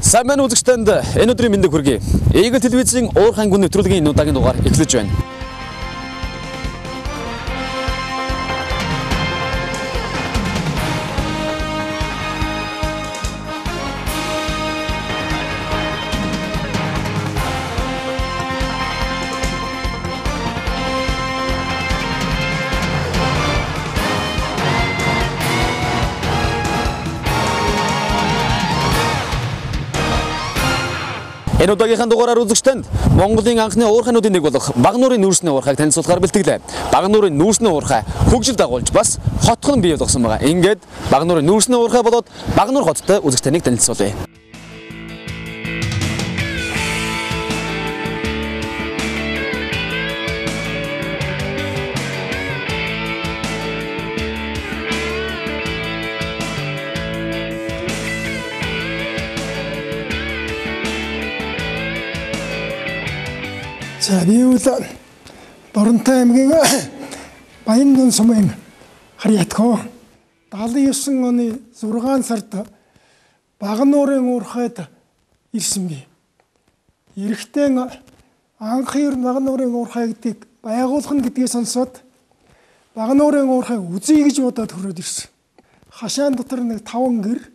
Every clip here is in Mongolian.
Сайн байна уу үзэгчдэнд энэ өдрийн мэндийг хүргэе. Eagle телевизийн уурхайн гүн нэвтрүүлгийн энэ удаагийн дугаар эхлэж байна. Энэ удаагийн дугаараар үзэгчдэнд Монголын анхны уурхайнуудын нэг болох Багнуурын нүүрсний уурхайг танилцуулахаар бэлтгэлээ. Багнуурын нүүрсний уурхай хөгжил дагуулж бас хотхон бий болгосон байгаа. Ингээд Багнуурын нүүрсний уурхай болоод Багнуур хоттой үзэгч таныг танилцуулъя. За би бол Доронтой аймгийн Баяндун сумын Харьяатхоо 79 оны 6 сард Багнуурын уурхайд ирсэн би. Эрэхтэн анхны Багнуурын уурхай гэдгийг байгуулах нь гэдгийг сонсоод Багнуурын уурхайг үзье гэж бодоод хөрөөд ирсэн. Хашаан дотор нэг 5 гэр,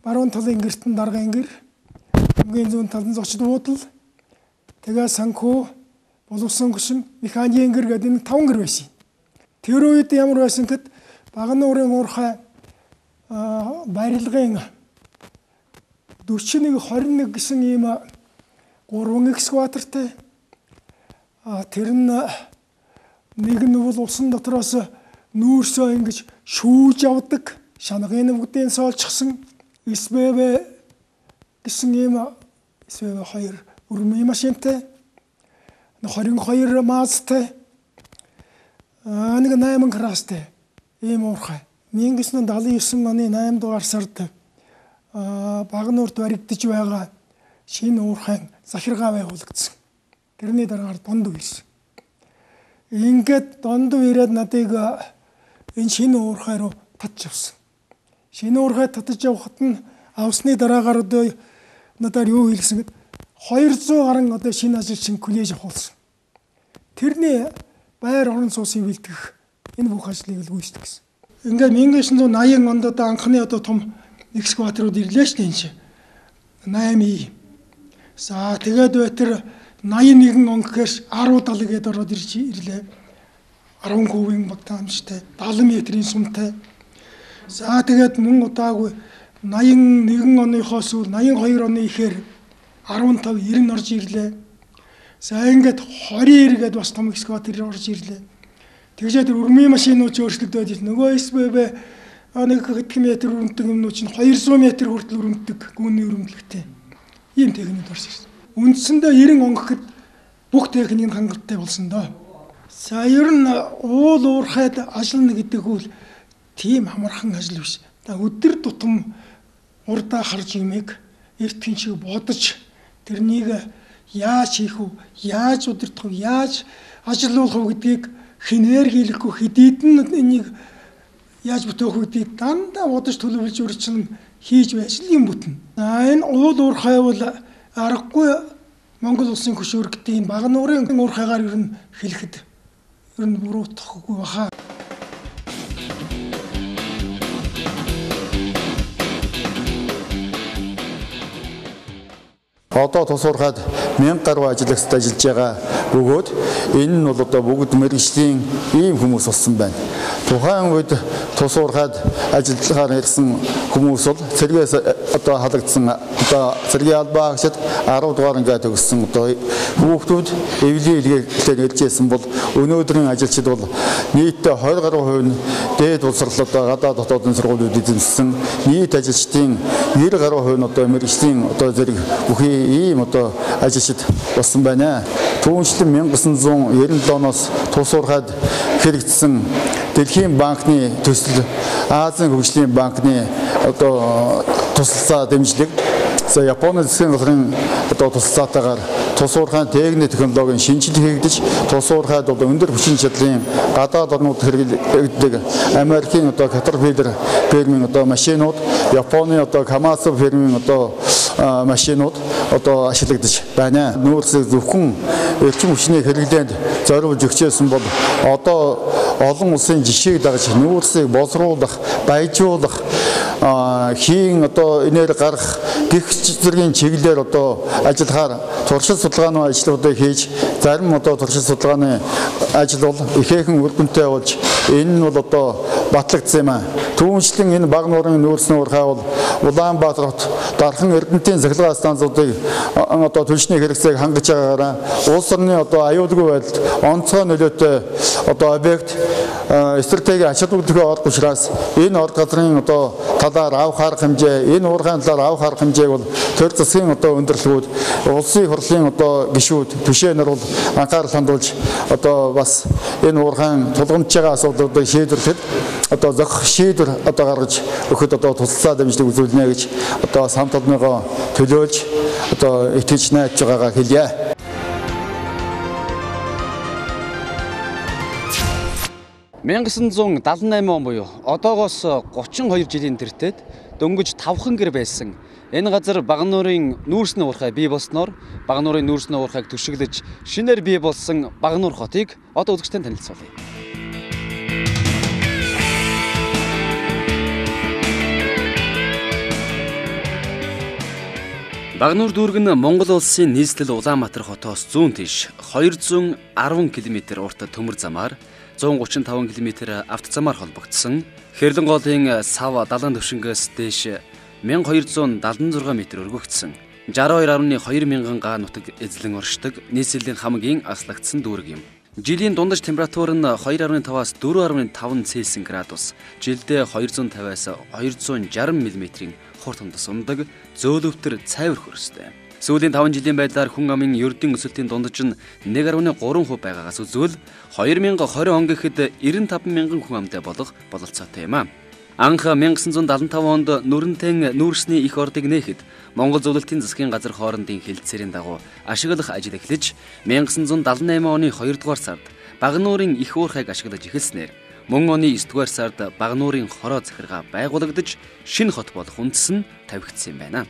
баруун талын гертэн даргын гэр, хамгийн зүүн талын зочд буудал, тэгээ санхүү, боловсон гүшин, механикийн гэр гэдэг энэ 5 гэр байсан. Тэр үед ямар байсан гэхэд Багнуурын уурхай барилгын 41-21 гэсэн ийм 3 экскаватортай. Тэр нь нэг нь бол усан дотроос нүүрсөө ингэж шүүж авдаг, шанагын бүгдийн соолчихсан СББ гэсэн ийм СББ 2 урмын машинтай, 22 маазтай, нэг 8 крастай ийм уурхай. 1979 оны 8 дугаар сард Багнуурт баригдаж байгаа шинэ уурхайн захиргаа байгуулагдсан. Тэрний дараагаар Дондов ирсэн. Ингээд Дондов ирээд надыг энэ шинэ уурхай руу татж авсан. Шинэ уурхай татж явахад нь авсны дараагаар одоо надаар юу хэлсэн гэд 200 гаруй одоо шинэ ажилчин коллеж авахулсан. Тэрний байр орон сууцыг бэлтгэх энэ бүх ажлыг л гүйцэтгэх гэсэн. Ингээд 1980 онд одоо анхны одоо том экскаваторууд ирлээ шүү дээ энэ чинь. 8И. За тэгээд байтер 81 он гэхээр 10 гээд ороод ирлээ. 10 кубын багтаамжтай, 70 метрийн сумтай. За тэгээд мөн удаагүй 81 оныхоос сүүл 82 оны ихээр 15-90 орж ирлээ. За ингээд 20 гээд бас том экскаватор орж ирлээ. Тэгжээ тэр урмын машинууд өөрчлөгдөд нөгөө СББ нэг хэдхэн метр өрөмтөг юмнууд чинь 200 метр хүртэл өрөмтөг гүнний өрөмтлөгтэй. Ийм техник орж ирсэн. Үндсэндээ 90 он гэхэд бүх техник нь хангалттай болсон доо. За ер нь уул уурхайд ажиллана гэдэг үл тийм амархан ажил биш. Та өдөр тутам урдаа харж имийг эртхэн шиг бодож тэрнийг яаж хийх вэ? Яаж удирдах вэ? Яаж ажилуулах вэ гэдгийг хинээр хийлэхгүй хэдийдэн энийг яаж бүтээх вэ гэдгийг дандаа бодож төлөвлөж үржин хийж байж л юм бүтнэ. За энэ уул уурхай бол аргагүй Монгол улсын хөшөөрөгдийн Багнуурын уурхайгаар ер нь хэлэхэд ер нь буруутахгүй баха. Одоо тус уурхайд 1000 гаруй ажиллагчид ажиллаж байгаа бөгөөд энэ нь бол одоо бүгд мэргэжлийн ийм хүмүүс болсон байна. Тухайн үед тус уурхайд ажиллахаар ирсэн хүмүүс бол цэргээс одоо халагдсан одоо цэргийн албаа агшид 10 дугаар ингээд төгссөн одоо хүүхдүүд эвлийн илгээгээр нэлжсэн бол өнөөдрийн ажилчид бол нийтдээ 20 гаруй хувь нь дээд улсрал одоо гадаад дотоодын сургуулиуд эзэмшсэн нийт ажилчдын 90 гаруй хувь нь одоо мэргэжлийн одоо зэрэг бүхий ийм одоо ажилчид болсон байна. Түүнчлэн 1997 оноос тус уурхайд хэрэгжсэн Дэлхийн банкны төсөл, Азийн хөгжлийн банкны одоо туслалцаа дэмжлэг, Японы засгийн газрын одоо туслалцаатайгаар тус уурхайн техник технологийн шинжилгээ хийгдэж, тус уурхайд одоо өндөр хүчин чадлын гадаад орнууд хэрэглэдэг Америкийн одоо Caterpillar фирмийн одоо машинууд, Японы одоо Komatsu фирмийн одоо машинууд одоо ашиглагдаж байна. Нүүрсийг зөвхөн эрчим хүчний хэрэглээнд зориулж өгчээсэн бол одоо олон улсын жишээг дагаж нүүрсийг боловсруулах, баяжуулах, хийн одоо энээр гарах гих зэргийн чиглэлээр одоо ажиллахаар туршилт судалгааны ажлуудыг хийж зарим одоо туршилт судалгааны ажил бол ихээхэн үр дүнтэй болж энэ нь бол одоо батлагдсан юм аа. Түүнчлэн энэ баг нуурын нүүрсний уурхай бол Улаанбаатар хот дархан Эрдэнэтийн цахилгаан станцуудыг одоо түлшний хэрэгцээг хангаж байгаагаараа улс орны одоо аюулгүй байдалд онцгой нөлөөтэй одоо объект стратеги ач холбогдолтой орд учраас энэ орд газрын одоо талаар авах арга хэмжээ, энэ уурхайн талаар авах арга хэмжээг бол төр засгийн одоо өндөрлгүүд, улсын хурлын одоо гишүүд, түшээнэр бол анхаарал хандуулж одоо бас энэ уурхайн тулгамдж байгаа асуудлуудыг шийдвэрлэхэд одоо зохих шийдвэр одоо гаргаж өгөхөд одоо тусалцаа дэмжлэг үзүүлнэ гэж одоо самт олныгоо төлөөлж одоо итгэж найдаж байгаагаа хэлье. (1978) он буюу одоогоос 32 жилийн тэртет дөнгөж 5хан гэр байсан энэ газар Багнуурын нүүрсний уурхай бий болсноор Багнуурын нүүрсний уурхайг төшөглөж шинээр бий болсон Багнуур хотыг одоо үзэгчдэд танилцуулъя. Багнуур дүүрэг нь Монгол улсын нийслэл Улаанбаатар хотоос зүүн тийш 210 км урт төмөр замаар 135 км автозамаар холбогдсон. Хэрлэн голын сав далайн төвшингээс дээш 1276 м өргөгдсөн. 62.2 мянган га нутаг эзлэн оршдог нийслэлийн хамгийн аслагдсан дүүрэг юм. Жилийн дундаж температур нь 2.5-аас 4.5 Цельсийн градус, жилдээ 250-аас 260 мм хурд хандас ундаг зөөлөвтөр цайвар хөрстэй. Сүүлийн 5 жилийн байдлаар хүн амын ердийн өсөлтийн дундаж нь 1.3% байгаагаас үзвэл 2020 он гэхэд 95 мянган хүн амтай болох бололцоотой юм а. Анх 1975 онд Нүрэнтэн нүүрсний их ордыг нээхэд Монгол зөвлөлтийн засгийн газар хоорондын хэлэлцээрийн дагуу ашиглах ажил эхлэж 1978 оны 2 дугаар сард Багнуурын их уурхайг ашиглаж эхэлснээр мөн оны 9 дугаар сард Багнуурын хороо захиргаа байгуулагдаж шинэ хот болох үндэс нь тавигдсан юм байна.